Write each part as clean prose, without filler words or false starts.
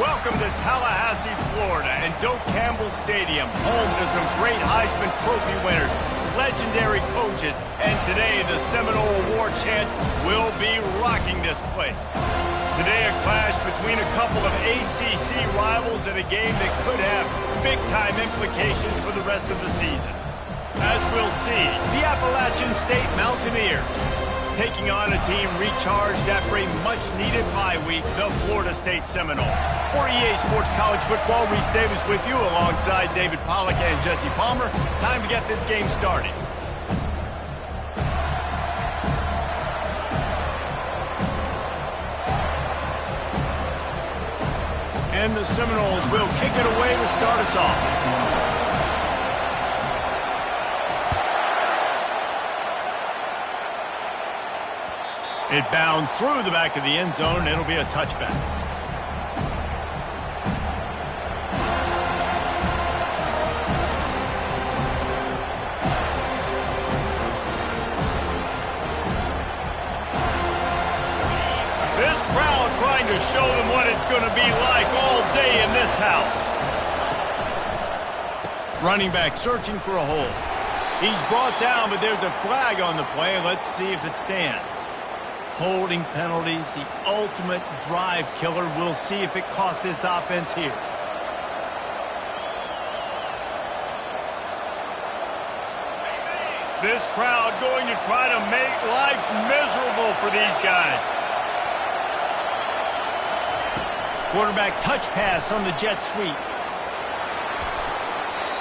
Welcome to Tallahassee, Florida, and Doak Campbell Stadium, home to some great Heisman Trophy winners, legendary coaches, and today the Seminole Award chant will be rocking this place. Today a clash between a couple of ACC rivals in a game that could have big-time implications for the rest of the season. As we'll see, the Appalachian State Mountaineers taking on a team recharged after a much-needed bye week, the Florida State Seminoles. For EA Sports College Football, Reese Davis with you alongside David Pollack and Jesse Palmer. Time to get this game started. And the Seminoles will kick it away to start us off. It bounds through the back of the end zone, and it'll be a touchback. This crowd trying to show them what it's going to be like all day in this house. Running back searching for a hole. He's brought down, but there's a flag on the play. Let's see if it stands. Holding penalties, the ultimate drive killer. We'll see if it costs this offense here. This crowd going to try to make life miserable for these guys. Quarterback touch pass on the jet sweep.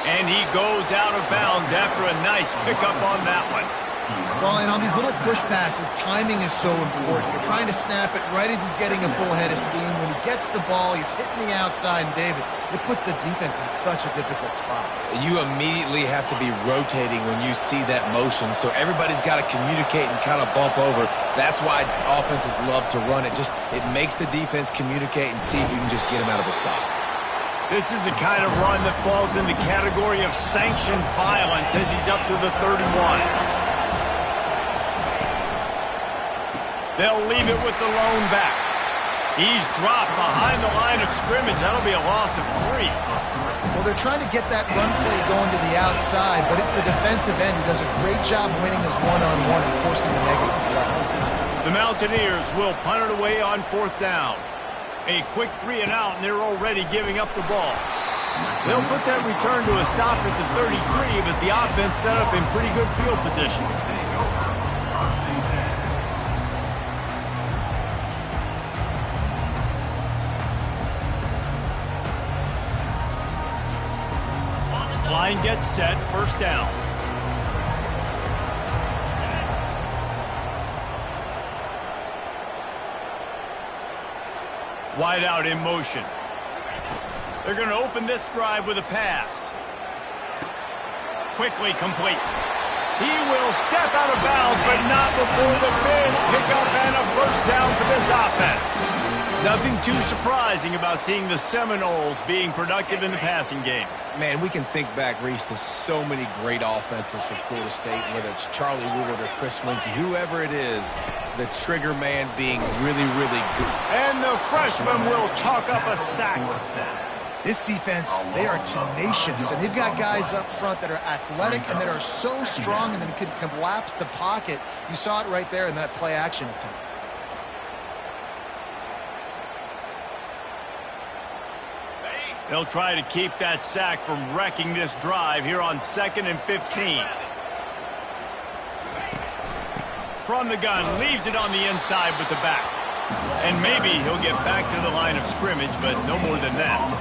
And he goes out of bounds after a nice pickup on that one. Well, and on these little push passes, timing is so important. You're trying to snap it right as he's getting a full head of steam. When he gets the ball, he's hitting the outside, and David, it puts the defense in such a difficult spot. You immediately have to be rotating when you see that motion, so everybody's got to communicate and kind of bump over. That's why offenses love to run it. It makes the defense communicate and see if you can just get him out of a spot. This is the kind of run that falls in the category of sanctioned violence as he's up to the 31. They'll leave it with the lone back. He's dropped behind the line of scrimmage. That'll be a loss of 3. Well, they're trying to get that run play going to the outside, but it's the defensive end who does a great job winning his one-on-one and forcing the negative play. The Mountaineers will punt it away on 4th down. A quick 3 and out, and they're already giving up the ball. They'll put that return to a stop at the 33, but the offense set up in pretty good field position. Line gets set, 1st down. Wide out in motion. They're going to open this drive with a pass. Quickly complete. He will step out of bounds, but not before the big pickup and a 1st down for this offense. Nothing too surprising about seeing the Seminoles being productive in the passing game. Man, we can think back, Reese, to so many great offenses for Florida State, whether it's Charlie Wood or Chris Winkie, whoever it is, the trigger man being really, really good. And the freshman will chalk up a sack. This defense, they are tenacious, and they've got guys up front that are athletic and that are so strong and that can collapse the pocket. You saw it right there in that play-action attempt. They'll try to keep that sack from wrecking this drive here on 2nd and 15. From the gun, leaves it on the inside with the back. And maybe he'll get back to the line of scrimmage, but no more than that.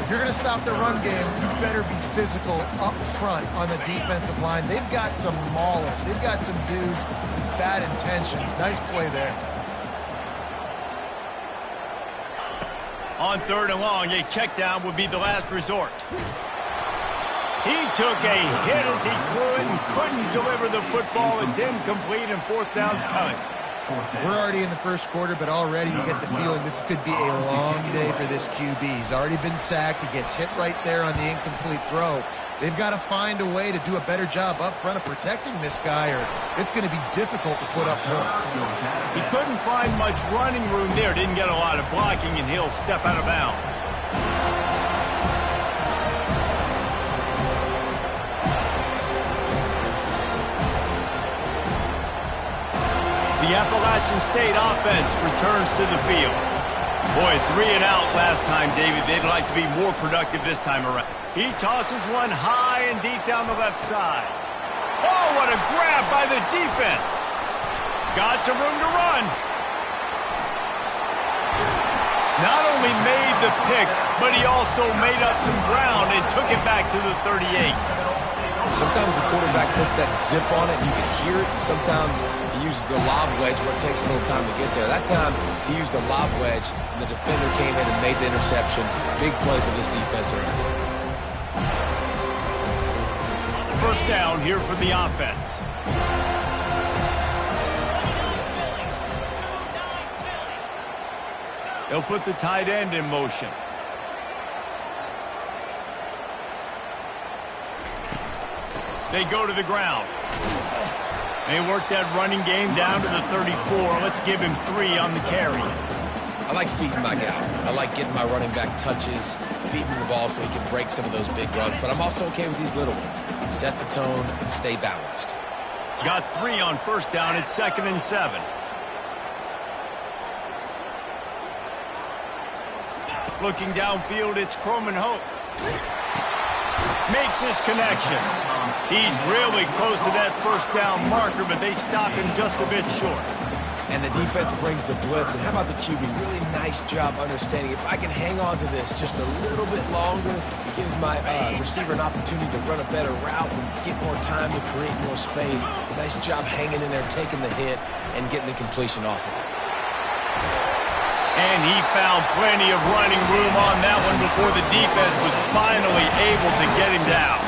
If you're going to stop the run game, you better be physical up front on the defensive line. They've got some maulers. They've got some dudes with bad intentions. Nice play there. On 3rd and long, a check down would be the last resort. He took a hit as he threw it and couldn't deliver the football. It's incomplete, and 4th down's coming. We're already in the 1st quarter, but already you get the feeling this could be a long day for this QB. He's already been sacked. He gets hit right there on the incomplete throw. They've got to find a way to do a better job up front of protecting this guy, or it's going to be difficult to put up points. He couldn't find much running room there. Didn't get a lot of blocking, and he'll step out of bounds. The Appalachian State offense returns to the field. Boy, 3 and out last time, David. They'd like to be more productive this time around. He tosses one high and deep down the left side. Oh, what a grab by the defense. Got some room to run. Not only made the pick, but he also made up some ground and took it back to the 38. Sometimes the quarterback puts that zip on it, and you can hear it. Sometimes he uses the lob wedge where it takes a little time to get there. That time, he used the lob wedge, and the defender came in and made the interception. Big play for this defense right now. First down here for the offense. They'll put the tight end in motion. They go to the ground. They work that running game down to the 34. Let's give him 3 on the carry. I like feeding my guy. I like getting my running back touches, feeding him the ball so he can break some of those big runs. But I'm also okay with these little ones. Set the tone and stay balanced. Got 3 on first down. It's 2nd and 7. Looking downfield, it's Croman Hope. Makes his connection. He's really close to that first down marker, but they stop him just a bit short. And the defense brings the blitz. And how about the QB? Really nice job understanding. If I can hang on to this just a little bit longer, it gives my receiver an opportunity to run a better route and get more time to create more space. Nice job hanging in there, taking the hit, and getting the completion off of it. And he found plenty of running room on that one before the defense was finally able to get him down.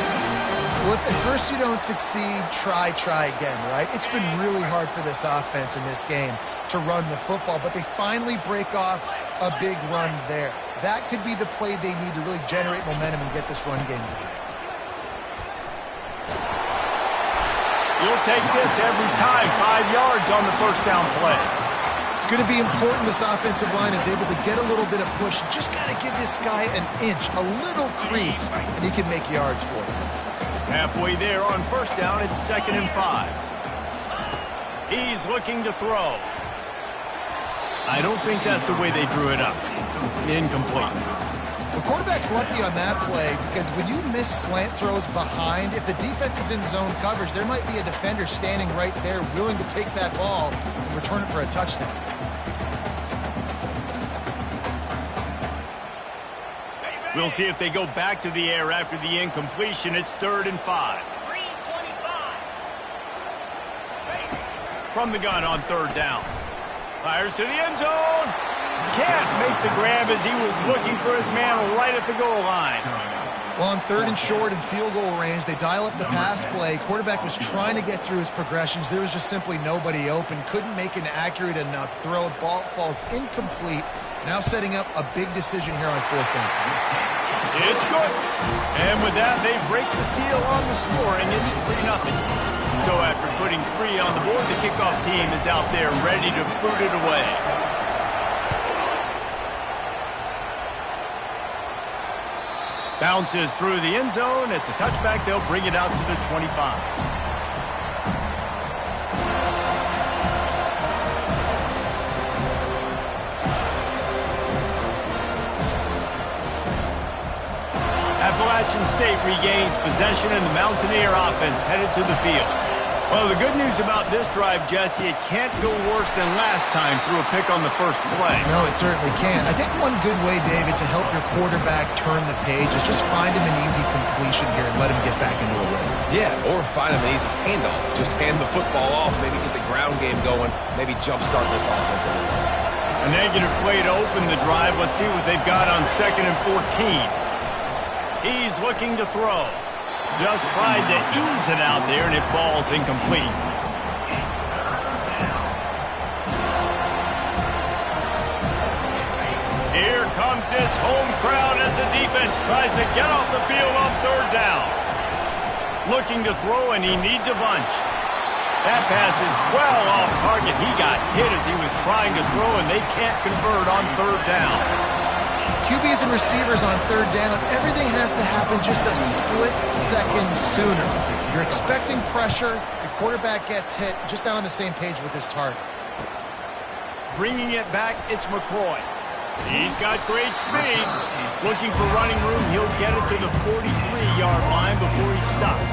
Well, if at first you don't succeed, try again, right? It's been really hard for this offense in this game to run the football, but they finally break off a big run there. That could be the play they need to really generate momentum and get this run game going. You'll take this every time. 5 yards on the first down play. It's going to be important this offensive line is able to get a little bit of push. Just got to give this guy an inch, a little crease, and he can make yards for it. Halfway there on first down, it's 2nd and 5. He's looking to throw. I don't think that's the way they drew it up. Incomplete. The quarterback's lucky on that play because when you miss slant throws behind, if the defense is in zone coverage, there might be a defender standing right there willing to take that ball and return it for a touchdown. We'll see if they go back to the air after the incompletion. It's 3rd and 5. From the gun on 3rd down. Fires to the end zone. Can't make the grab as he was looking for his man right at the goal line. Well, on 3rd and short and field goal range, they dial up the pass play. Quarterback was trying to get through his progressions. There was just simply nobody open. Couldn't make an accurate enough throw. Ball falls incomplete. Now setting up a big decision here on 4th down. It's good. And with that, they break the seal on the scoring. It's 3-0. So after putting 3 on the board, the kickoff team is out there ready to boot it away. Bounces through the end zone. It's a touchback. They'll bring it out to the 25. Appalachian State regains possession and the Mountaineer offense headed to the field. Well, the good news about this drive, Jesse, it can't go worse than last time through a pick on the first play. No, it certainly can't. I think one good way, David, to help your quarterback turn the page is just find him an easy completion here and let him get back into a rhythm. Yeah, or find him an easy handoff. Just hand the football off, maybe get the ground game going, maybe jumpstart this offense a little bit. A negative play to open the drive. Let's see what they've got on 2nd and 14. He's looking to throw. Just tried to ease it out there, and it falls incomplete. Here comes this home crowd as the defense tries to get off the field on 3rd down. Looking to throw, and he needs a bunch. That pass is well off target. He got hit as he was trying to throw, and they can't convert on third down. QBs and receivers on third down, everything has to happen just a split second sooner. You're expecting pressure, the quarterback gets hit, just not on the same page with his target. Bringing it back, it's McCoy. He's got great speed. Looking for running room, he'll get it to the 43-yard line before he stops.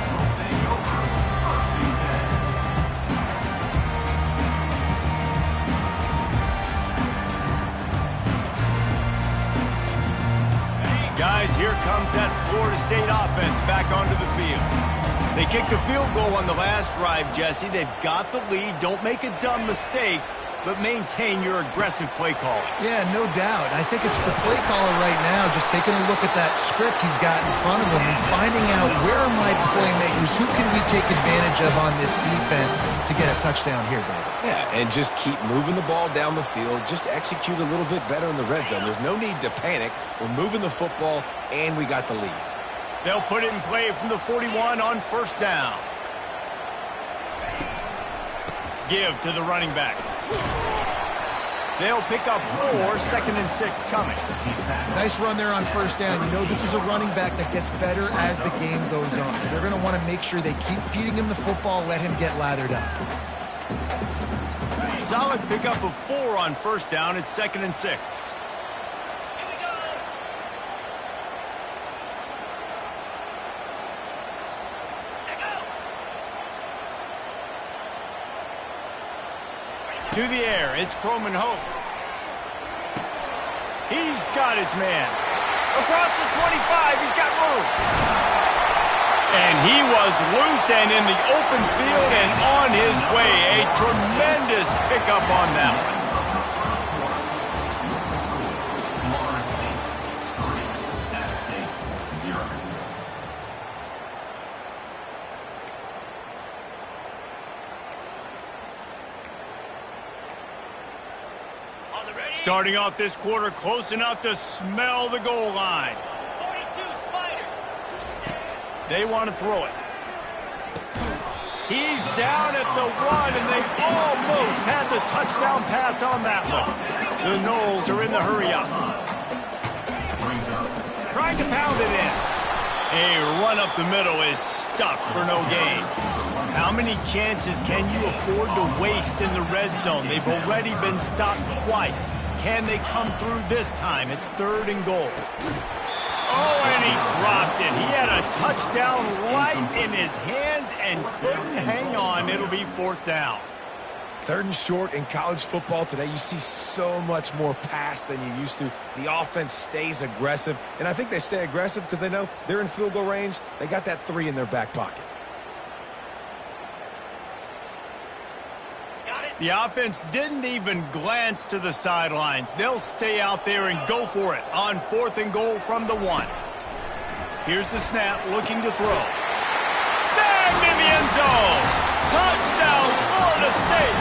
Guys, here comes that Florida State offense back onto the field. They kicked a field goal on the last drive, Jesse. They've got the lead. Don't make a dumb mistake, but maintain your aggressive play calling. Yeah, no doubt. I think it's the play caller right now just taking a look at that script he's got in front of him and finding out where are my playmakers, who can we take advantage of on this defense to get a touchdown here, David. Yeah, and just keep moving the ball down the field. Just execute a little bit better in the red zone. There's no need to panic. We're moving the football, and we got the lead. They'll put it in play from the 41 on first down. Give to the running back. They'll pick up 4, 2nd and 6 coming. Nice run there on first down. You know, this is a running back that gets better as the game goes on. So they're going to want to make sure they keep feeding him the football, let him get lathered up. Solid pickup of 4 on first down. It's 2nd and 6. To the air, it's Croman Hope. He's got his man. Across the 25, he's got room. And he was loose and in the open field and on his way. A tremendous pickup on that one. Starting off this quarter close enough to smell the goal line. 42 Spider. They want to throw it. He's down at the 1, and they almost had the touchdown pass on that one. The Noles are in the hurry up. Trying to pound it in. A run up the middle is stuffed for no gain. How many chances can you afford to waste in the red zone? They've already been stopped twice. Can they come through this time? It's 3rd and goal. Oh, and he dropped it. He had a touchdown right in his hands and couldn't hang on. It'll be 4th down. 3rd and short in college football today. You see so much more pass than you used to. The offense stays aggressive, and I think they stay aggressive because they know they're in field goal range. They got that 3 in their back pocket. The offense didn't even glance to the sidelines. They'll stay out there and go for it on 4th and goal from the 1. Here's the snap, looking to throw. Snagged in the end zone. Touchdown, Florida State.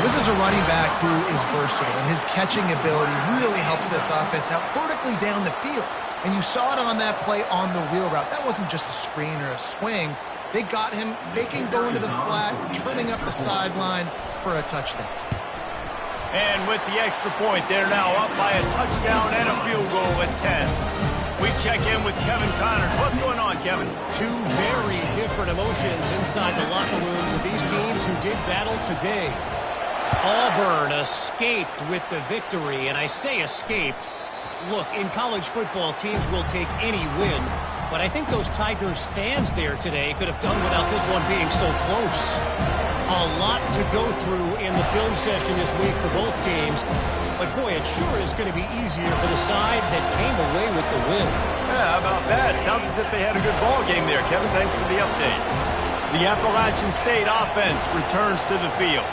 This is a running back who is versatile, and his catching ability really helps this offense out vertically down the field. And you saw it on that play on the wheel route. That wasn't just a screen or a swing. They got him faking going to the flat, turning up the sideline for a touchdown. And with the extra point, they're now up by a touchdown and a field goal at 10. We check in with Kevin Connors. What's going on, Kevin? 2 very different emotions inside the locker rooms of these teams who did battle today. Auburn escaped with the victory, and I say escaped. Look, in college football, teams will take any win. But I think those Tigers fans there today could have done without this one being so close. A lot to go through in the film session this week for both teams. But, boy, it sure is going to be easier for the side that came away with the win. Yeah, how about that? Sounds as if they had a good ball game there. Kevin, thanks for the update. The Appalachian State offense returns to the field.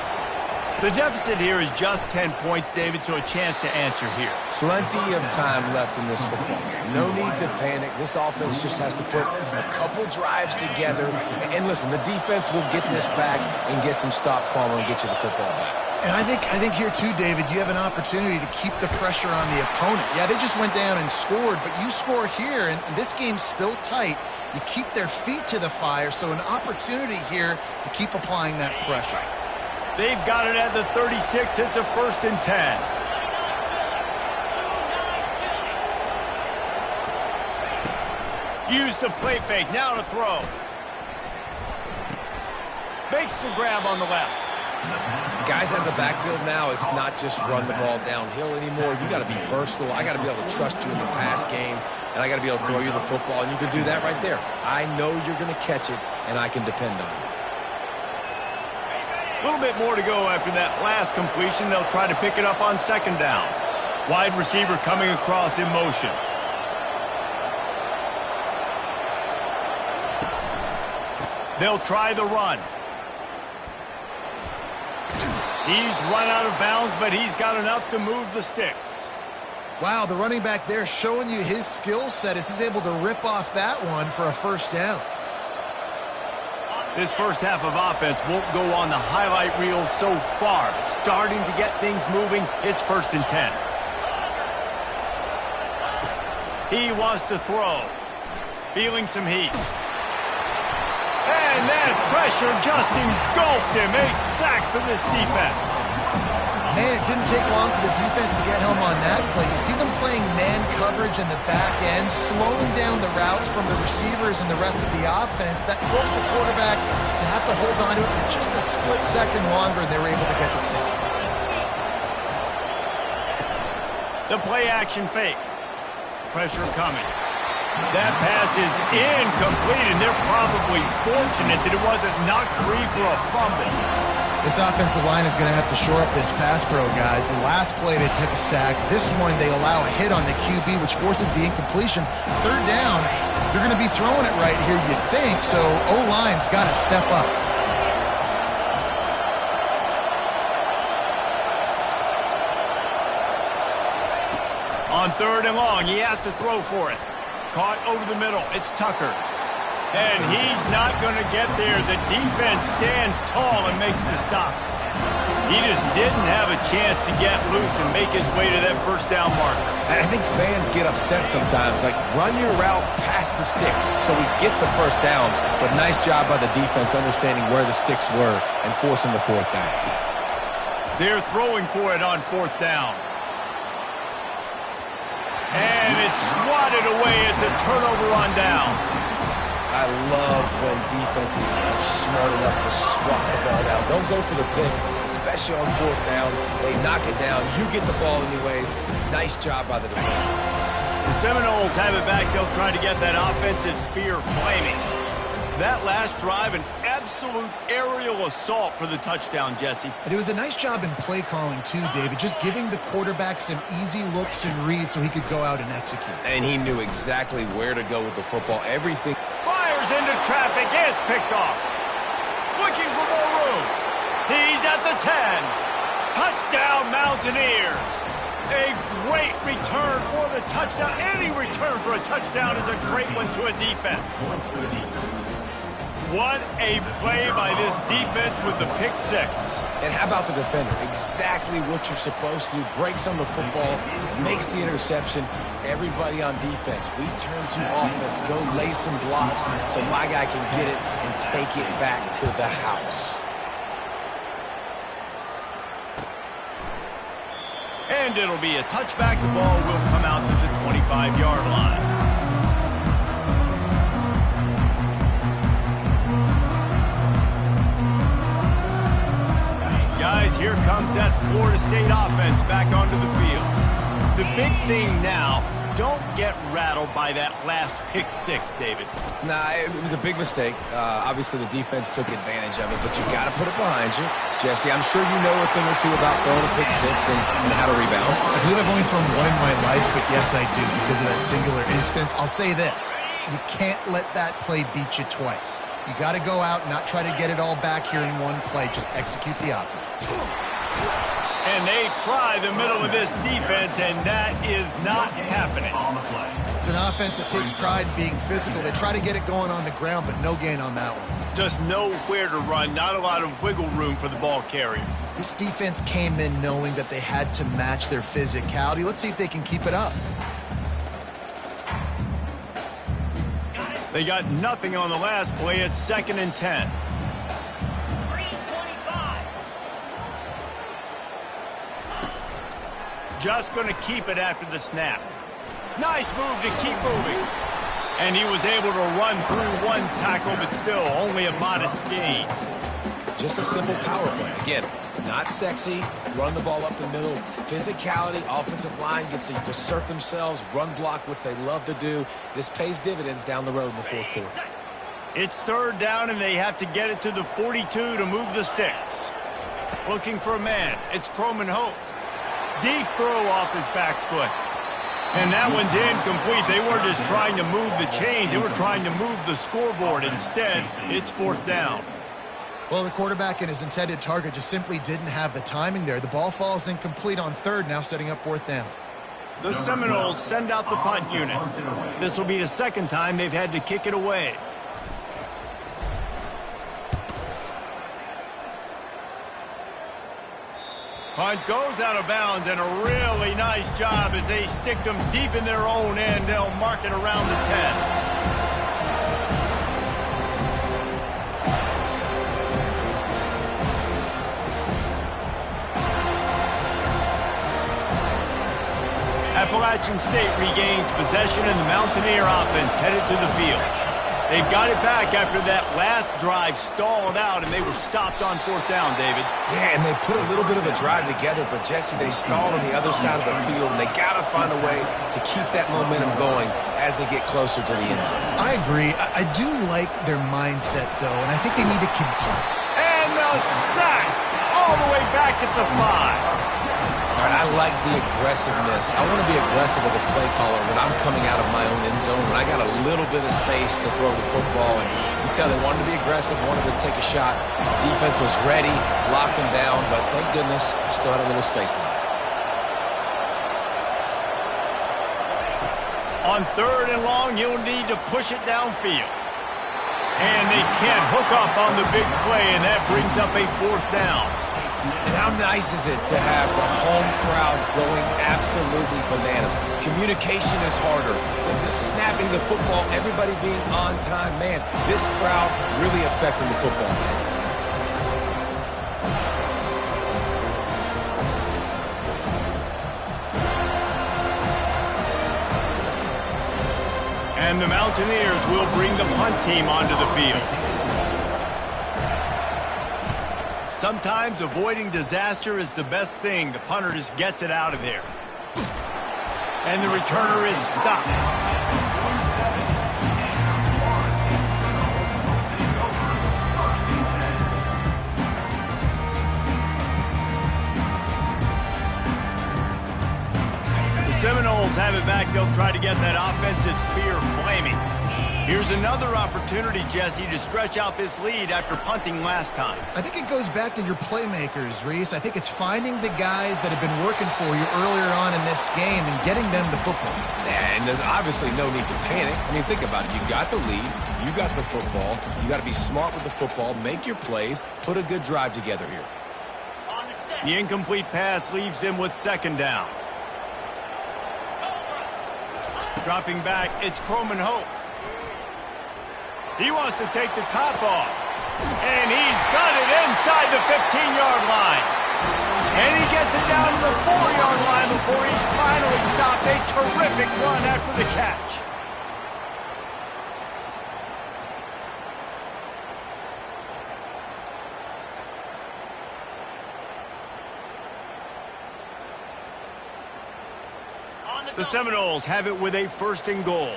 The deficit here is just 10 points, David, so a chance to answer here. Plenty of time left in this football game. No need to panic. This offense just has to put a couple drives together. And listen, the defense will get this back and get some stops following and get you the football back. And I think here too, David, you have an opportunity to keep the pressure on the opponent. Yeah, they just went down and scored, but you score here, and this game's still tight. You keep their feet to the fire, so an opportunity here to keep applying that pressure. They've got it at the 36. It's a 1st and 10. Use the play fake. Now to throw. Makes the grab on the left. Guys out of the backfield now, it's not just run the ball downhill anymore. You got to be versatile. I got to be able to trust you in the pass game, and I got to be able to throw you the football, and you can do that right there. I know you're going to catch it, and I can depend on it. A little bit more to go after that last completion. They'll try to pick it up on 2nd down. Wide receiver coming across in motion. They'll try the run. He's run out of bounds, but he's got enough to move the sticks. Wow, the running back there showing you his skill set as he's able to rip off that one for a 1st down. This first half of offense won't go on the highlight reel so far, but starting to get things moving. It's 1st and 10. He wants to throw. Feeling some heat. And that pressure just engulfed him. A sack for this defense. Man, it didn't take long for the defense to get home on that play. You see them playing man coverage in the back end, slowing down the routes from the receivers and the rest of the offense. That forced the quarterback to have to hold on to it for just a split second longer, and they were able to get the sack. The play action fake. Pressure coming. That pass is incomplete, and they're probably fortunate that it wasn't knocked free for a fumble. This offensive line is going to have to shore up this pass pro, guys. The last play they took a sack. This one they allow a hit on the QB, which forces the incompletion. 3rd down, you're going to be throwing it right here, you think, so O-line's got to step up. On 3rd and long, he has to throw for it. Caught over the middle. It's Tucker. And he's not going to get there. The defense stands tall and makes the stop. He just didn't have a chance to get loose and make his way to that 1st down marker. And I think fans get upset sometimes. Like, run your route past the sticks so we get the 1st down. But nice job by the defense understanding where the sticks were and forcing the 4th down. They're throwing for it on 4th down. And it's swatted away. It's a turnover on downs. I love when defenses are smart enough to swat the ball down. Don't go for the pick, especially on 4th down. They knock it down. You get the ball anyways. Nice job by the defender. The Seminoles have it back. They'll try to get that offensive spear flaming. That last drive, an absolute aerial assault for the touchdown, Jesse. And it was a nice job in play calling, too, David, just giving the quarterback some easy looks and reads so he could go out and execute. And he knew exactly where to go with the football. Everything. Fires into traffic. It's picked off. Looking for more room. He's at the 10. Touchdown, Mountaineers. A great return for the touchdown. Any return for a touchdown is a great one to a defense. What a play by this defense with the pick 6. And how about the defender? Exactly what you're supposed to do. Breaks on the football, makes the interception. Everybody on defense, we turn to offense. Go lay some blocks so my guy can get it and take it back to the house. And it'll be a touchback. The ball will come out to the 25-yard line. Guys, here comes that Florida State offense back onto the field. The big thing now, don't get rattled by that last pick 6, David. Nah, it was a big mistake. Obviously, the defense took advantage of it, but you've got to put it behind you. Jesse, I'm sure you know a thing or two about throwing a pick 6 and how to rebound. I believe I've only thrown one in my life, but yes, I do because of that singular instance. I'll say this. You can't let that play beat you twice. You got to go out and not try to get it all back here in one play. Just execute the offense. And they try the middle of this defense, and that is not happening. It's an offense that takes pride in being physical. They try to get it going on the ground, but no gain on that one. Just nowhere to run, not a lot of wiggle room for the ball carrier. This defense came in knowing that they had to match their physicality. Let's see if they can keep it up. They got nothing on the last play. It's 2nd and 10. Just going to keep it after the snap. Nice move to keep moving. And he was able to run through one tackle, but still only a modest gain. Just a simple power play. Again, not sexy, run the ball up the middle. Physicality, offensive line gets to assert themselves, run block, which they love to do. This pays dividends down the road in the fourth quarter. It's 3rd down, and they have to get it to the 42 to move the sticks. Looking for a man. It's Croman Hope. Deep throw off his back foot. And that one's incomplete. They weren't just trying to move the chains. They were trying to move the scoreboard. Instead, it's 4th down. Well, the quarterback and his intended target just simply didn't have the timing there. The ball falls incomplete on 3rd, now setting up 4th down. The Seminoles send out the punt unit. This will be the 2nd time they've had to kick it away. Punt goes out of bounds, and a really nice job as they stick them deep in their own end. They'll mark it around the 10. Appalachian State regains possession, and the Mountaineer offense headed to the field. They've got it back after that last drive stalled out, and they were stopped on 4th down, David. Yeah, and they put a little bit of a drive together, but, Jesse, they stalled on the other side of the field, and they got to find a way to keep that momentum going as they get closer to the end zone. I agree. I do like their mindset, though, and I think they need to continue. And the sack all the way back at the 5. All right, I like the aggressiveness. I want to be aggressive as a play caller when I'm coming out of my own end zone, when I got a little bit of space to throw the football. And you tell they wanted to be aggressive, wanted to take a shot. Defense was ready, locked them down, but thank goodness we still had a little space left. On 3rd and long, you'll need to push it downfield. And they can't hook up on the big play, and that brings up a 4th down. And how nice is it to have the home crowd going absolutely bananas? Communication is harder. The snapping the football, everybody being on time. Man, this crowd really affecting the football game. And the Mountaineers will bring the punt team onto the field. Sometimes avoiding disaster is the best thing. The punter just gets it out of there. And the returner is stopped. The Seminoles have it back. They'll try to get that offensive spear flaming. Here's another opportunity, Jesse, to stretch out this lead after punting last time. I think it goes back to your playmakers, Reese. I think it's finding the guys that have been working for you earlier on in this game and getting them the football. And there's obviously no need to panic. I mean, think about it. You got the lead. You got the football. You got to be smart with the football. Make your plays. Put a good drive together here. The incomplete pass leaves them with 2nd down. Dropping back, it's Croman Hope. He wants to take the top off. And he's got it inside the 15-yard line. And he gets it down to the 4-yard line before he's finally stopped. A terrific run after the catch. The Seminoles have it with a 1st and goal.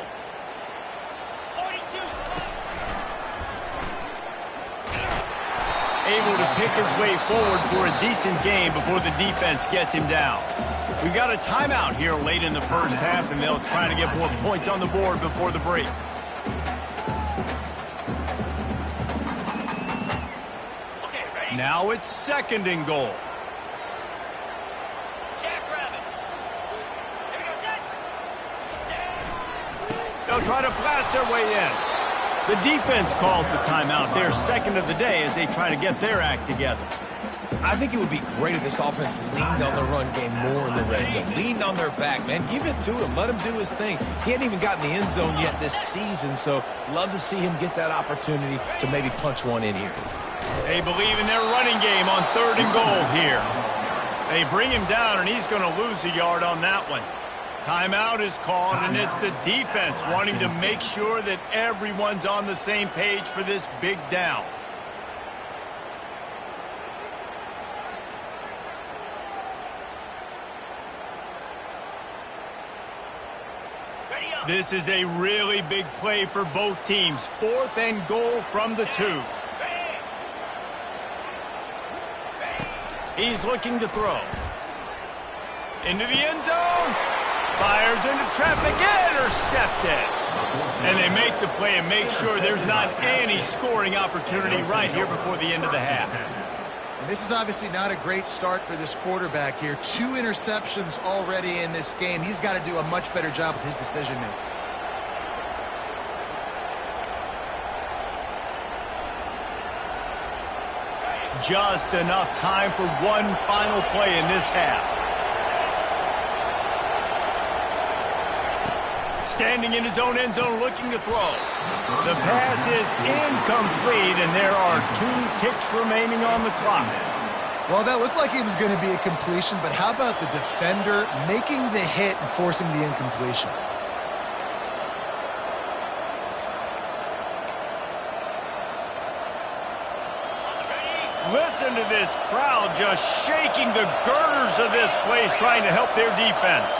Able to pick his way forward for a decent game before the defense gets him down. We got a timeout here late in the first half, and they'll try to get more points on the board before the break. Now it's 2nd and goal. They'll try to blast their way in. The defense calls the timeout, their second of the day, as they try to get their act together. I think it would be great if this offense leaned on the run game more in the red zone. Leaned on their back, man. Give it to him. Let him do his thing. He hadn't even gotten the end zone yet this season, so love to see him get that opportunity to maybe punch one in here. They believe in their running game on 3rd and goal here. They bring him down, and he's going to lose a yard on that one. Timeout is called, and it's the defense wanting to make sure that everyone's on the same page for this big down. This is a really big play for both teams. 4th and goal from the 2. He's looking to throw. Into the end zone. Fires into traffic, intercepted. And they make the play and make sure there's not any scoring opportunity right here before the end of the half. And this is obviously not a great start for this quarterback here. 2 interceptions already in this game. He's got to do a much better job with his decision-making. Just enough time for one final play in this half. Standing in his own end zone looking to throw. The pass is incomplete, and there are 2 ticks remaining on the clock. Well, that looked like it was going to be a completion, but how about the defender making the hit and forcing the incompletion? Listen to this crowd just shaking the girders of this place, trying to help their defense.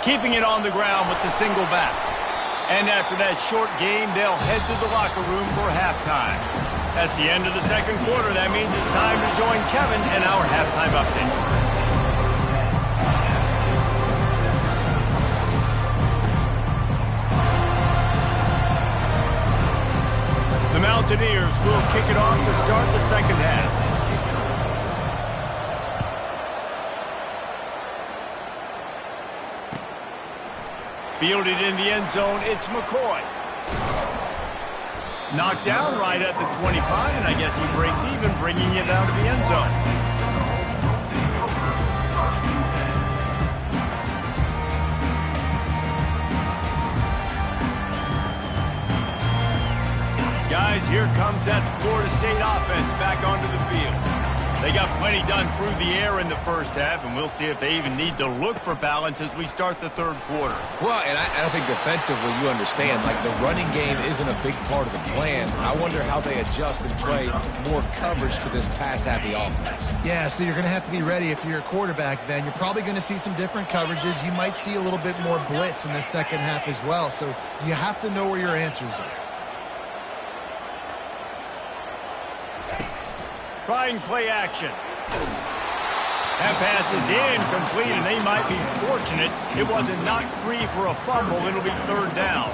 Keeping it on the ground with the single back. And after that short game, they'll head to the locker room for halftime. That's the end of the second quarter. That means it's time to join Kevin and our halftime update. The Mountaineers will kick it off to start the second half. Fielded in the end zone, it's McCoy. Knocked down right at the 25, and I guess he breaks even, bringing it out of the end zone. Guys, here comes that Florida State offense back onto the field. They got plenty done through the air in the first half, and we'll see if they even need to look for balance as we start the third quarter. Well, and I think defensively, you understand, like the running game isn't a big part of the plan. I wonder how they adjust and play more coverage to this pass-happy offense. Yeah, so you're going to have to be ready if you're a quarterback then. You're probably going to see some different coverages. You might see a little bit more blitz in the second half as well, so you have to know where your answers are. Trying play action. That pass is incomplete, and they might be fortunate it wasn't knocked free for a fumble. It'll be 3rd down.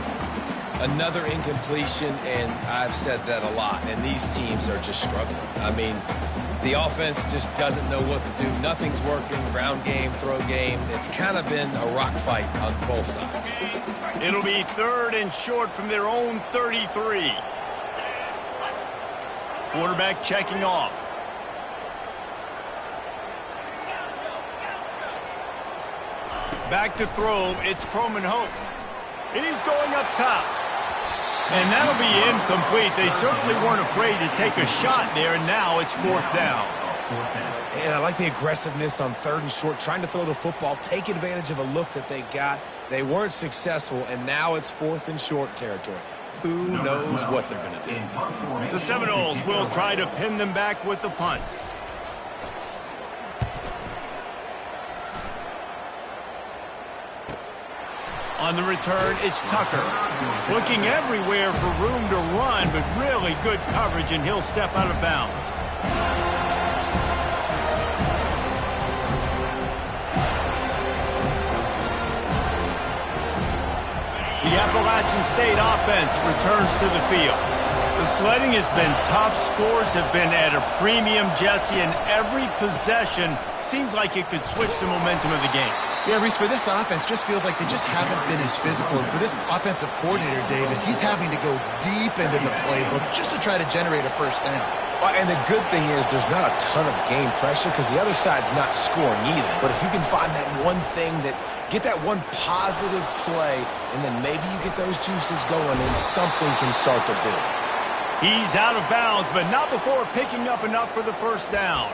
Another incompletion, and I've said that a lot, and these teams are just struggling. I mean, the offense just doesn't know what to do. Nothing's working. Ground game, throw game. It's kind of been a rock fight on both sides. It'll be 3rd and short from their own 33. Quarterback checking off. Back to throw, it's Croman Hope. He's going up top. And that'll be incomplete. They certainly weren't afraid to take a shot there, and now it's 4th down. And I like the aggressiveness on 3rd and short, trying to throw the football, take advantage of a look that they got. They weren't successful, and now it's 4th and short territory. Who knows what they're going to do? The Seminoles will try to pin them back with the punt. On the return, it's Tucker. Looking everywhere for room to run, but really good coverage, and he'll step out of bounds. The Appalachian State offense returns to the field. The sledding has been tough. Scores have been at a premium, Jesse, and every possession seems like it could switch the momentum of the game. Yeah, Reese, for this offense, just feels like they just haven't been as physical. And for this offensive coordinator, David, he's having to go deep into the playbook just to try to generate a first down. Well, and the good thing is there's not a ton of game pressure because the other side's not scoring either. But if you can find that one thing get that one positive play, and then maybe you get those juices going and something can start to build. He's out of bounds, but not before picking up enough for the first down.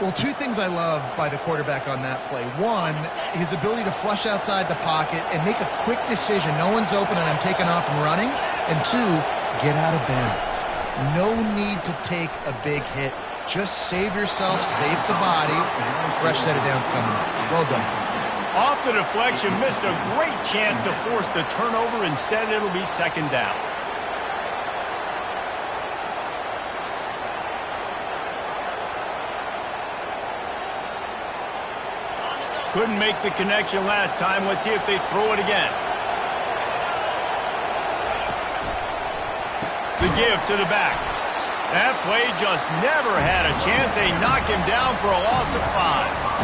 Well, two things I love by the quarterback on that play. One, his ability to flush outside the pocket and make a quick decision. No one's open and I'm taking off and running. And two, get out of bounds. No need to take a big hit. Just save yourself, save the body. Fresh set of downs coming up. Well done. Off the deflection, missed a great chance to force the turnover. Instead, it'll be second down. Couldn't make the connection last time. Let's see if they throw it again. The give to the back. That play just never had a chance. They knock him down for a loss of 5.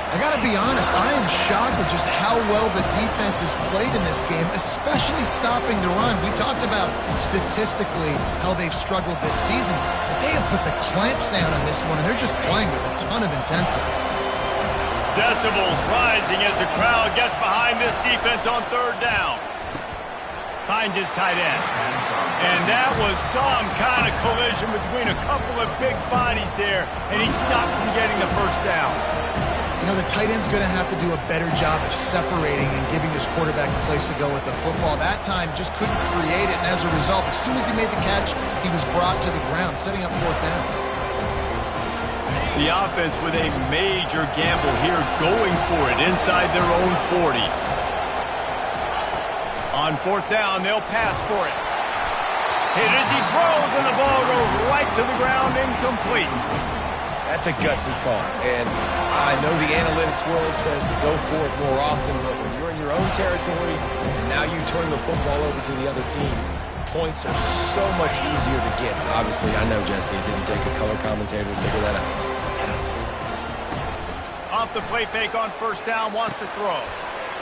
I got to be honest, I am shocked at just how well the defense has played in this game, especially stopping the run. We talked about statistically how they've struggled this season, but they have put the clamps down on this one, and they're just playing with a ton of intensity. Decibels rising as the crowd gets behind this defense on third down. Finds his tight end. And that was some kind of collision between a couple of big bodies there, and he stopped from getting the first down. You know, the tight end's going to have to do a better job of separating and giving his quarterback a place to go with the football. That time just couldn't create it, and as a result, as soon as he made the catch, he was brought to the ground, setting up fourth down. The offense with a major gamble here, going for it inside their own 40. On fourth down, they'll pass for it. Hit as he throws, and the ball goes right to the ground, incomplete. That's a gutsy call, and I know the analytics world says to go for it more often, but when you're in your own territory, and now you turn the football over to the other team, points are so much easier to get. Obviously, I know, Jesse, it didn't take a color commentator to figure that out. Off the play fake on first down, wants to throw.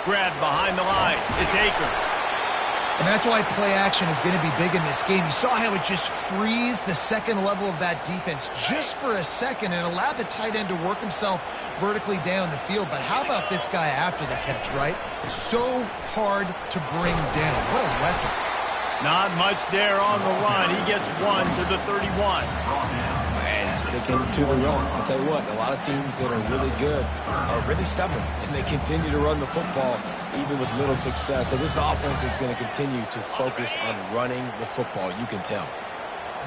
Grabbed behind the line. It's Akers. And that's why play action is going to be big in this game. You saw how it just frees the second level of that defense just for a second and allowed the tight end to work himself vertically down the field. But how about this guy after the catch, right? So hard to bring down. What a weapon. Not much there on the run. He gets one to the 31. And sticking to the run. I'll tell you what, a lot of teams that are really good are really stubborn, and they continue to run the football even with little success. So this offense is going to continue to focus on running the football. You can tell.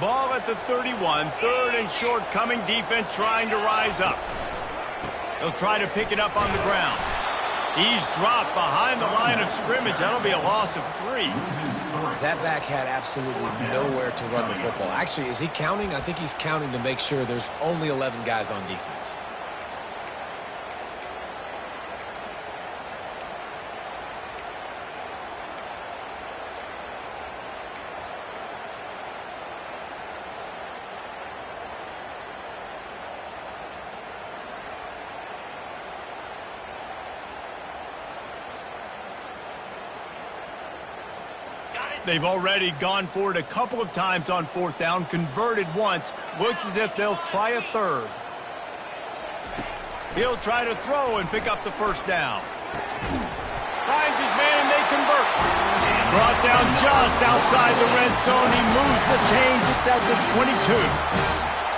Ball at the 31, third and short coming, defense trying to rise up. They'll try to pick it up on the ground. He's dropped behind the line of scrimmage. That'll be a loss of 3. That back had absolutely nowhere to run the football. Actually, is he counting? I think he's counting to make sure there's only 11 guys on defense. They've already gone for it a couple of times on fourth down, converted once. Looks as if they'll try a third. He'll try to throw and pick up the first down. Finds his man and they convert. Brought down just outside the red zone. He moves the chains. It's at the 22.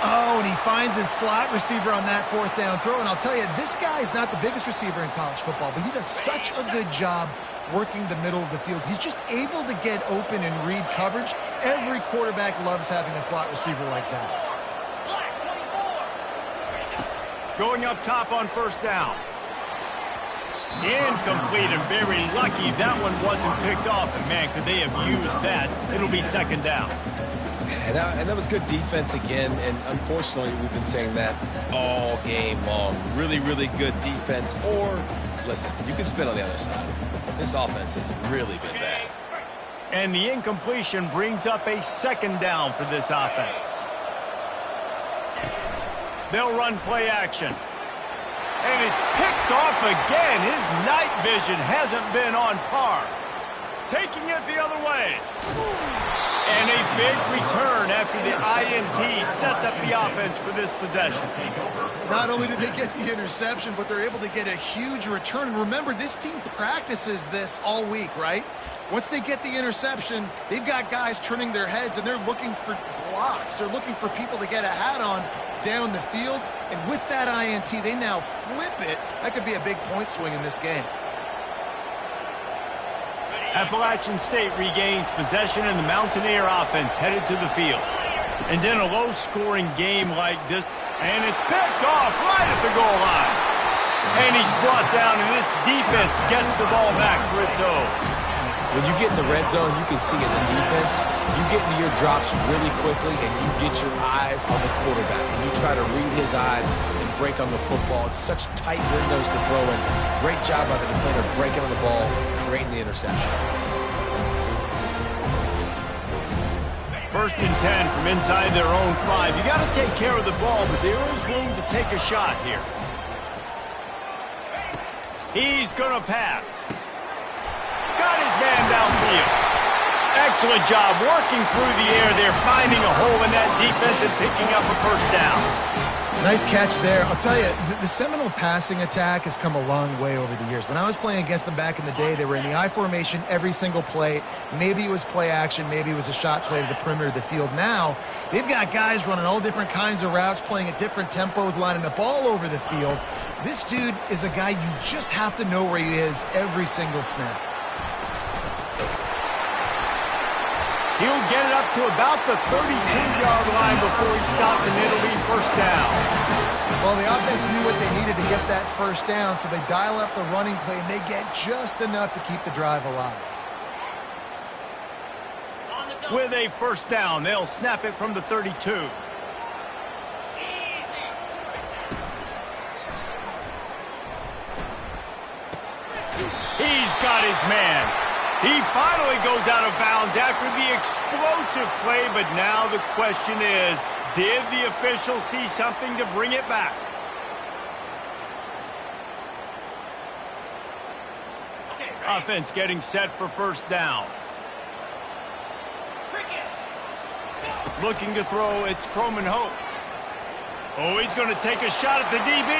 Oh, and he finds his slot receiver on that fourth down throw. And I'll tell you, this guy's not the biggest receiver in college football, but he does such a good job working the middle of the field. He's just able to get open and read coverage. Every quarterback loves having a slot receiver like that. Going up top on first down. Incomplete and very lucky that one wasn't picked off. And, man, could they have used that? It'll be second down. And that was good defense again, and unfortunately we've been saying that all game long. Really, really good defense, or, listen, you can spin on the other side. This offense has really been bad. And the incompletion brings up a second down for this offense. They'll run play action. And it's picked off again. His night vision hasn't been on par. Taking it the other way. And a big return after the INT sets up the offense for this possession. Not only do they get the interception, but they're able to get a huge return. And remember, this team practices this all week, right? Once they get the interception, they've got guys turning their heads, and they're looking for blocks. They're looking for people to get a hat on down the field. And with that INT, they now flip it. That could be a big point swing in this game. Appalachian State regains possession, and the Mountaineer offense headed to the field. And in a low-scoring game like this, and it's picked off right at the goal line. And he's brought down, and this defense gets the ball back for its own. When you get in the red zone, you can see as a defense, you get into your drops really quickly, and you get your eyes on the quarterback, and you try to read his eyes and break on the football. It's such tight windows to throw in. Great job by the defender breaking on the ball, creating the interception. 1st and 10 from inside their own 5. You got to take care of the ball, but there is room to take a shot here. He's going to pass. Got his man downfield. Excellent job working through the air there, finding a hole in that defense and picking up a 1st down. Nice catch there. I'll tell you, the Seminole passing attack has come a long way over the years. When I was playing against them back in the day, they were in the I formation every single play. Maybe it was play action. Maybe it was a shot play to the perimeter of the field. Now, they've got guys running all different kinds of routes, playing at different tempos, lining the ball over the field. This dude is a guy you just have to know where he is every single snap. He'll get it up to about the 32-yard line before he stopped, and it'll be 1st down. Well, the offense knew what they needed to get that 1st down, so they dial up the running play, and they get just enough to keep the drive alive. With a 1st down, they'll snap it from the 32. He's got his man. He finally goes out of bounds after the explosive play, but now the question is, did the official see something to bring it back? Offense getting set for 1st down. Looking to throw, it's Croman Hope. Oh, he's going to take a shot at the DB.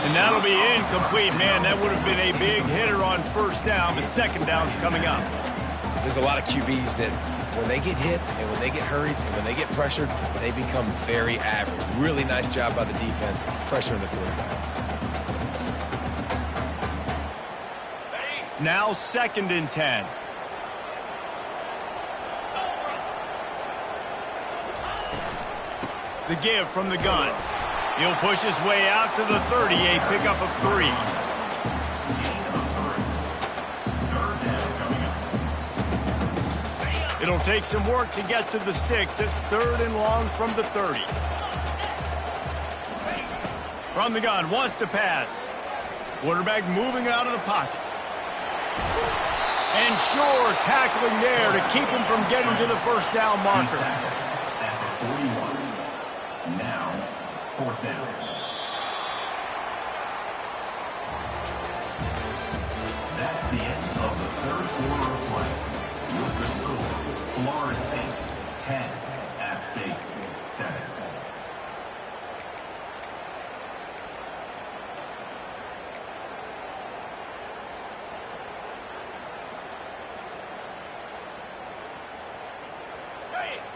And that'll be incomplete. Man, that would have been a big hitter on 1st down, but 2nd down's coming up. There's a lot of QBs that when they get hit and when they get hurried and when they get pressured, they become very average. Really nice job by the defense, pressuring the quarterback. Now 2nd and 10. The give from the gun. He'll push his way out to the 30, a pickup of 3. It'll take some work to get to the sticks. It's 3rd and long from the 30. From the gun, wants to pass. Quarterback moving out of the pocket. And Shore tackling there to keep him from getting to the 1st down marker. Now, 4th down. That's the end of the 3rd quarter of play. With the score, Florida State 10, App State 7.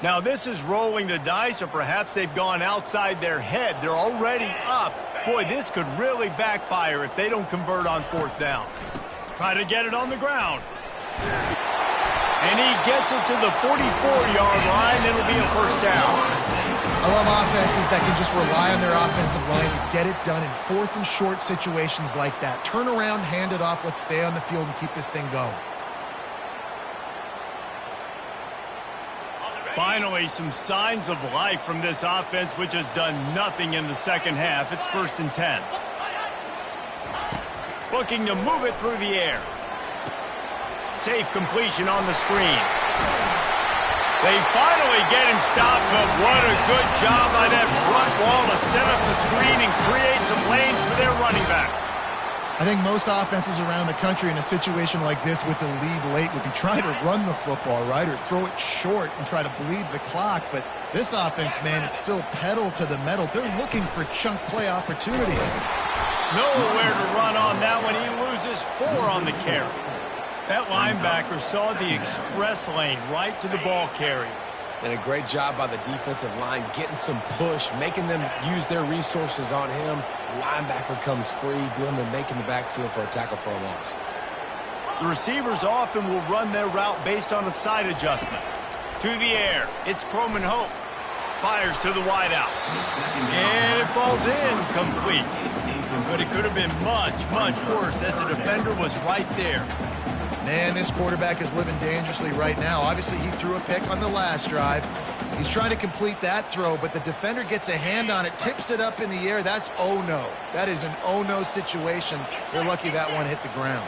Now this is rolling the dice, or perhaps they've gone outside their head. They're already up. Boy, this could really backfire if they don't convert on 4th down. Try to get it on the ground. And he gets it to the 44-yard line. It'll be a 1st down. I love offenses that can just rely on their offensive line to get it done in 4th and short situations like that. Turn around, hand it off, let's stay on the field and keep this thing going. Finally, some signs of life from this offense, which has done nothing in the 2nd half. It's 1st and 10. Looking to move it through the air. Safe completion on the screen. They finally get him stopped, but what a good job by that front wall to set up the screen and create some lanes for their running I think most offenses around the country in a situation like this with the lead late would be trying to run the football, right, or throw it short and try to bleed the clock. But this offense, man, it's still pedal to the metal. They're looking for chunk play opportunities. Nowhere to run on that one. He loses 4 on the carry. That linebacker saw the express lane right to the ball carrier. And a great job by the defensive line getting some push, making them use their resources on him. Linebacker comes free, boom, and making the backfield for a tackle for a loss. The receivers often will run their route based on a side adjustment. To the air, it's Croman Hope. Fires to the wideout. And it falls in, complete. But it could have been much, much worse as the defender was right there. Man, this quarterback is living dangerously right now. Obviously, he threw a pick on the last drive. He's trying to complete that throw, but the defender gets a hand on it, tips it up in the air. That's oh-no. That is an oh-no situation. They're lucky that one hit the ground.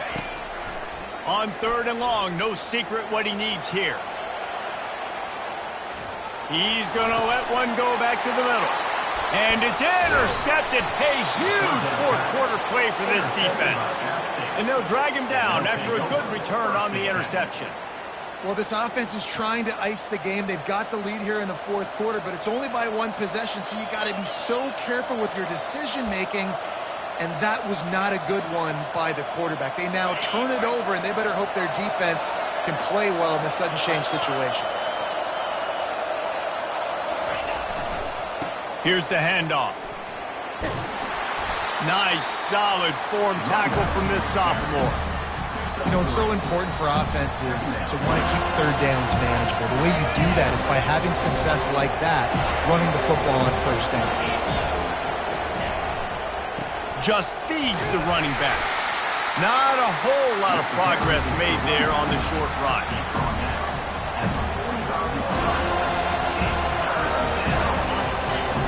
On 3rd and long, no secret what he needs here. He's going to let one go back to the middle. And it's intercepted. A huge 4th quarter play for this defense. And they'll drag him down after a good return on the interception. Well, this offense is trying to ice the game. They've got the lead here in the 4th quarter, but it's only by 1 possession, so you got to be so careful with your decision-making, and that was not a good one by the quarterback. They now turn it over, and they better hope their defense can play well in this sudden change situation. Here's the handoff. Nice, solid form tackle from this sophomore. You know, it's so important for offenses to want to keep 3rd downs manageable. The way you do that is by having success like that, running the football on 1st down. Just feeds the running back. Not a whole lot of progress made there on the short run.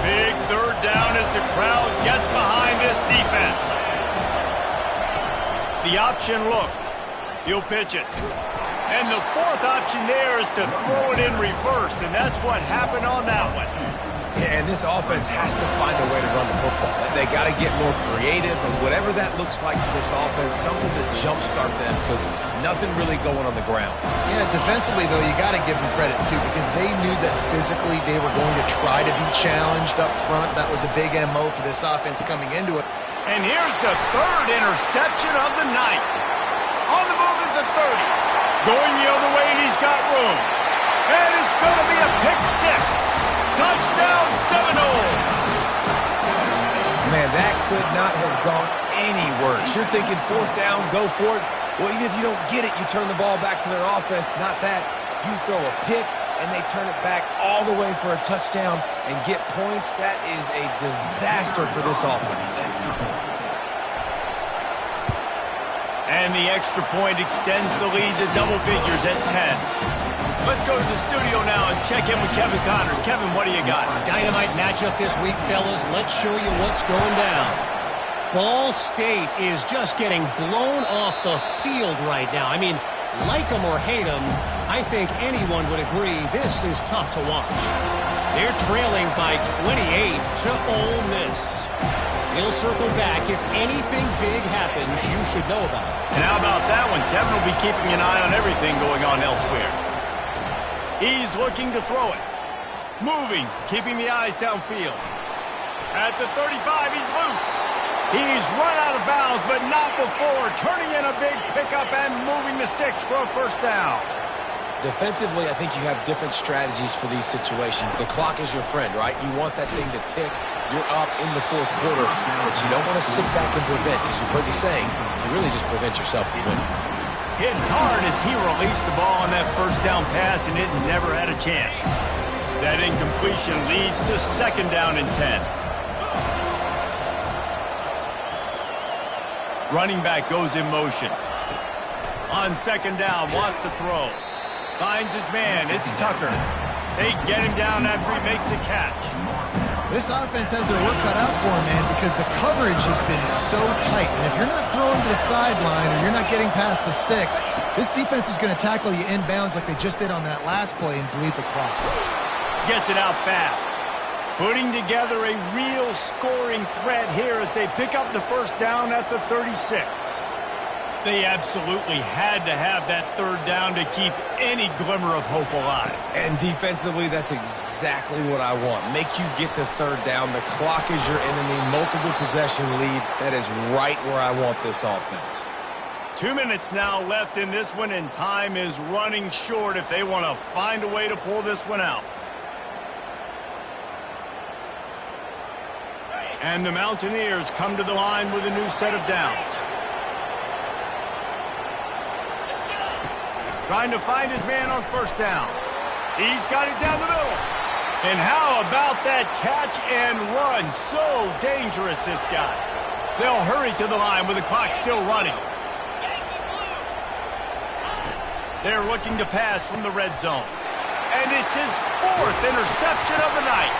Big 3rd down as the crowd gets behind this defense. The option look. He'll pitch it. And the 4th option there is to throw it in reverse, and that's what happened on that one. Yeah, and this offense has to find a way to run the football. They got to get more creative, or whatever that looks like for this offense, something to jumpstart them, because nothing really going on the ground. Yeah, defensively, though, you got to give them credit, too, because they knew that physically they were going to try to be challenged up front. That was a big MO for this offense coming into it. And here's the 3rd interception of the night. On the move is the 30. Going the other way, and he's got room. And it's going to be a pick 6. Touchdown Seminoles. Man, that could not have gone any worse. You're thinking 4th down, go for it. Well, even if you don't get it, you turn the ball back to their offense. Not that. You throw a pick, and they turn it back all the way for a touchdown and get points. That is a disaster for this offense. And the extra point extends the lead to double figures at 10. Let's go to the studio now and check in with Kevin Connors. Kevin, what do you got? Dynamite matchup this week, fellas. Let's show you what's going down. Ball State is just getting blown off the field right now. I mean, like them or hate them, I think anyone would agree this is tough to watch. They're trailing by 28 to Ole Miss. He'll circle back. If anything big happens, you should know about it. And how about that one? Kevin will be keeping an eye on everything going on elsewhere. He's looking to throw it. Moving, keeping the eyes downfield. At the 35, he's loose. He's run out of bounds, but not before turning in a big pickup and moving the sticks for a 1st down. Defensively, I think you have different strategies for these situations. The clock is your friend, right? You want that thing to tick. You're up in the 4th quarter, but you don't want to sit back and prevent, because you've heard the saying, you really just prevent yourself from winning. Hit hard as he released the ball on that 1st down pass, and it never had a chance. That incompletion leads to 2nd down and 10. Running back goes in motion. On 2nd down, wants to throw. Finds his man. It's Tucker. They get him down after he makes the catch. This offense has their work cut out for them, man, because the coverage has been so tight. And if you're not throwing to the sideline or you're not getting past the sticks, this defense is going to tackle you inbounds like they just did on that last play and bleed the clock. Gets it out fast. Putting together a real scoring running threat here as they pick up the first down at the 36. They absolutely had to have that third down to keep any glimmer of hope alive. And defensively, that's exactly what I want. Make you get the third down. The clock is your enemy. Multiple possession lead. That is right where I want this offense. 2 minutes now left in this one, and time is running short if they want to find a way to pull this one out. And the Mountaineers come to the line with a new set of downs. Trying to find his man on first down. He's got it down the middle. And how about that catch and run? So dangerous, this guy. They'll hurry to the line with the clock still running. They're looking to pass from the red zone. And it's his 4th interception of the night.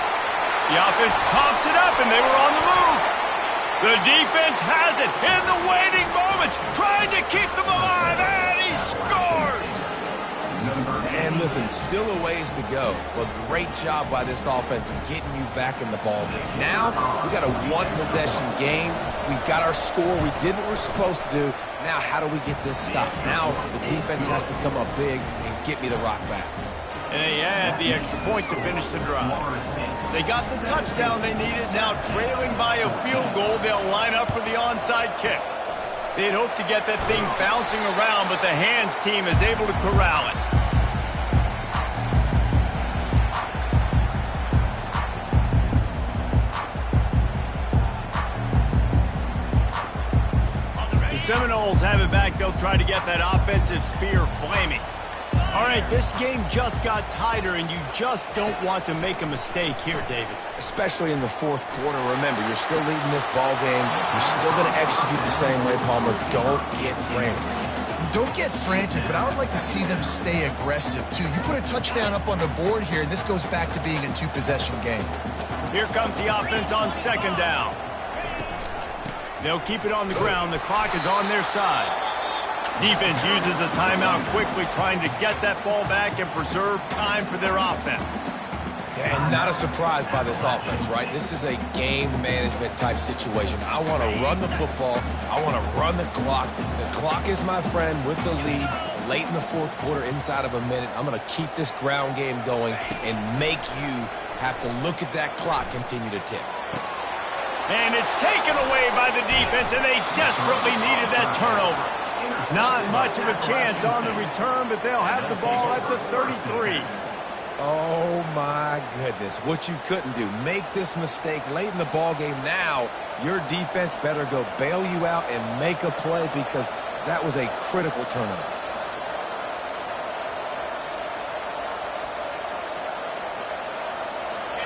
The offense pops it up, and they were on the move. The defense has it in the waiting moments, trying to keep them alive, and he scores! And listen, still a ways to go, but great job by this offense in getting you back in the ball game. Now, we got a one-possession game. We got our score. We did what we're supposed to do. Now, how do we get this stopped? Now, the defense has to come up big and get me the rock back. And they add the extra point to finish the drive. They got the touchdown they needed. Now trailing by a field goal, they'll line up for the onside kick. They'd hope to get that thing bouncing around, but the hands team is able to corral it. The Seminoles have it back. They'll try to get that offensive spear flaming. All right, this game just got tighter, and you just don't want to make a mistake here, David. Especially in the fourth quarter. Remember, you're still leading this ball game. You're still going to execute the same way, Palmer. Don't get frantic. Don't get frantic, but I would like to see them stay aggressive, too. You put a touchdown up on the board here, and this goes back to being a two-possession game. Here comes the offense on second down. They'll keep it on the ground. The clock is on their side. Defense uses a timeout quickly, trying to get that ball back and preserve time for their offense. Yeah, and not a surprise by this offense, right? This is a game management type situation. I want to run the football. I want to run the clock. The clock is my friend with the lead. Late in the fourth quarter, inside of a minute, I'm going to keep this ground game going and make you have to look at that clock continue to tick. And it's taken away by the defense, and they desperately needed that turnover. Not much of a chance on the return, but they'll have the ball at the 33. Oh, my goodness. What you couldn't do. Make this mistake late in the ball game. Now, your defense better go bail you out and make a play because that was a critical turnover.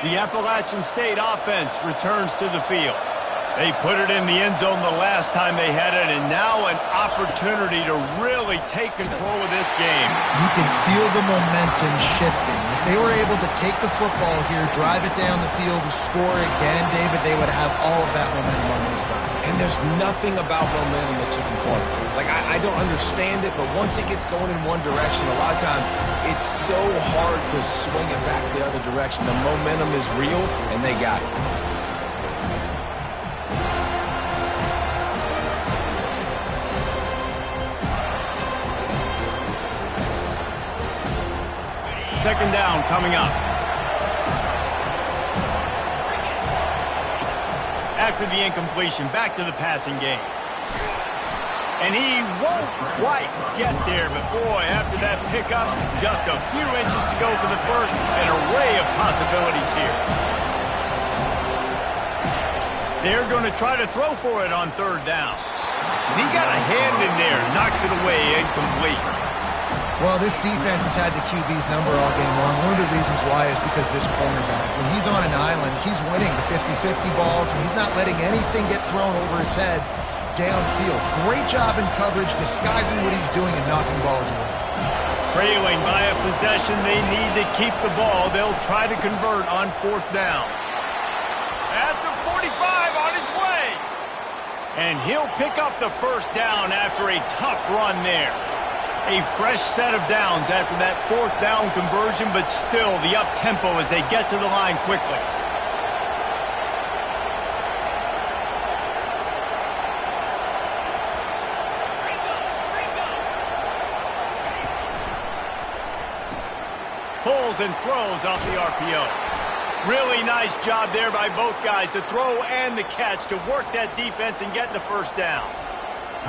The Appalachian State offense returns to the field. They put it in the end zone the last time they had it, and now an opportunity to really take control of this game. You can feel the momentum shifting. If they were able to take the football here, drive it down the field, and score again, David, they would have all of that momentum on their side. And there's nothing about momentum that you can quantify. Like, I don't understand it, but once it gets going in one direction, a lot of times it's so hard to swing it back the other direction. The momentum is real, and they got it. Second down coming up. After the incompletion, back to the passing game. And he won't quite get there, but boy, after that pickup, just a few inches to go for the first, an array of possibilities here. They're going to try to throw for it on third down. And he got a hand in there, knocks it away, incomplete. Well, this defense has had the QB's number all game long. One of the reasons why is because this cornerback, when he's on an island, he's winning the 50-50 balls, and he's not letting anything get thrown over his head downfield. Great job in coverage, disguising what he's doing and knocking balls away. Trailing by a possession, they need to keep the ball. They'll try to convert on fourth down. At the 45, on his way. And he'll pick up the first down after a tough run there. A fresh set of downs after that fourth down conversion, but still the up-tempo as they get to the line quickly. rolls and throws off the RPO. Really nice job there by both guys, the throw and the catch, to work that defense and get the first down.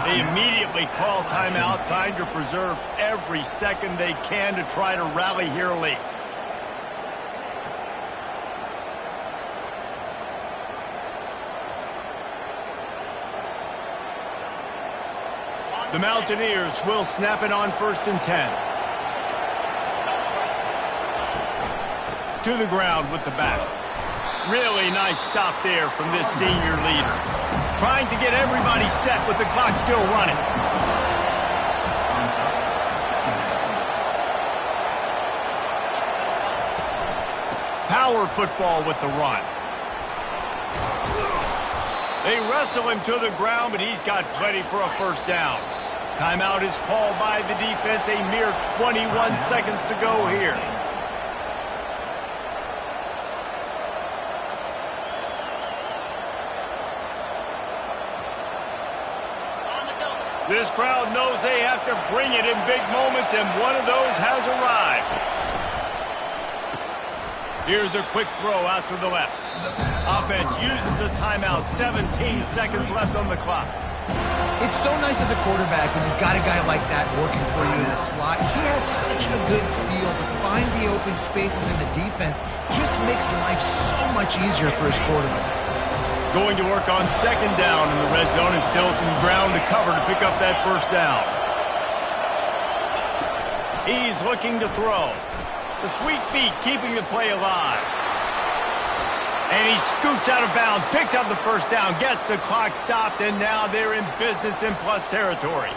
They immediately call timeout, trying to preserve every second they can to try to rally here late. The Mountaineers will snap it on 1st and 10. To the ground with the back. Really nice stop there from this senior leader. Trying to get everybody set with the clock still running. Power football with the run. They wrestle him to the ground, but he's got plenty for a first down. Timeout is called by the defense. A mere 21 seconds to go here. This crowd knows they have to bring it in big moments, and one of those has arrived. Here's a quick throw out to the left. Offense uses a timeout. 17 seconds left on the clock. It's so nice as a quarterback when you've got a guy like that working for you in the slot. He has such a good feel to find the open spaces in the defense. Just makes life so much easier for his quarterback. Going to work on 2nd down in the red zone, and still some ground to cover to pick up that first down. He's looking to throw. The sweet feet keeping the play alive. And he scoots out of bounds, picks up the first down, gets the clock stopped, and now they're in business in plus territory.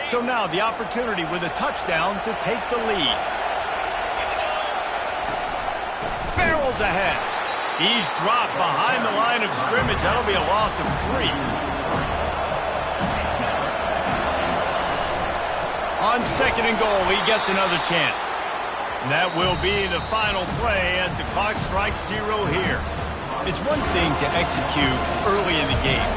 So now the opportunity with a touchdown to take the lead. Barrels ahead. He's dropped behind the line of scrimmage. That'll be a loss of 3. On 2nd and goal, he gets another chance. And that will be the final play as the clock strikes 0 here. It's one thing to execute early in the game.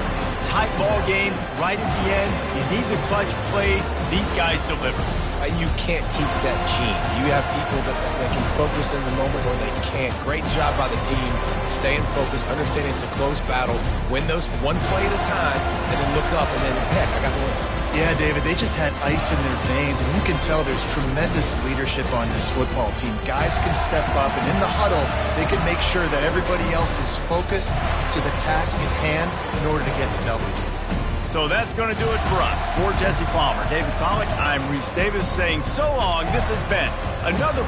Tight ball game, right at the end. You need the clutch plays. These guys deliver. You can't teach that gene. You have people that can focus in the moment or they can't. Great job by the team, staying focused, understanding it's a close battle, win those one play at a time, and then look up and then, heck, I got the win. Yeah, David, they just had ice in their veins, and you can tell there's tremendous leadership on this football team. Guys can step up, and in the huddle, they can make sure that everybody else is focused to the task at hand in order to get the W. So that's going to do it for us. For Jesse Palmer, David Pollack, I'm Reese Davis saying so long. This has been another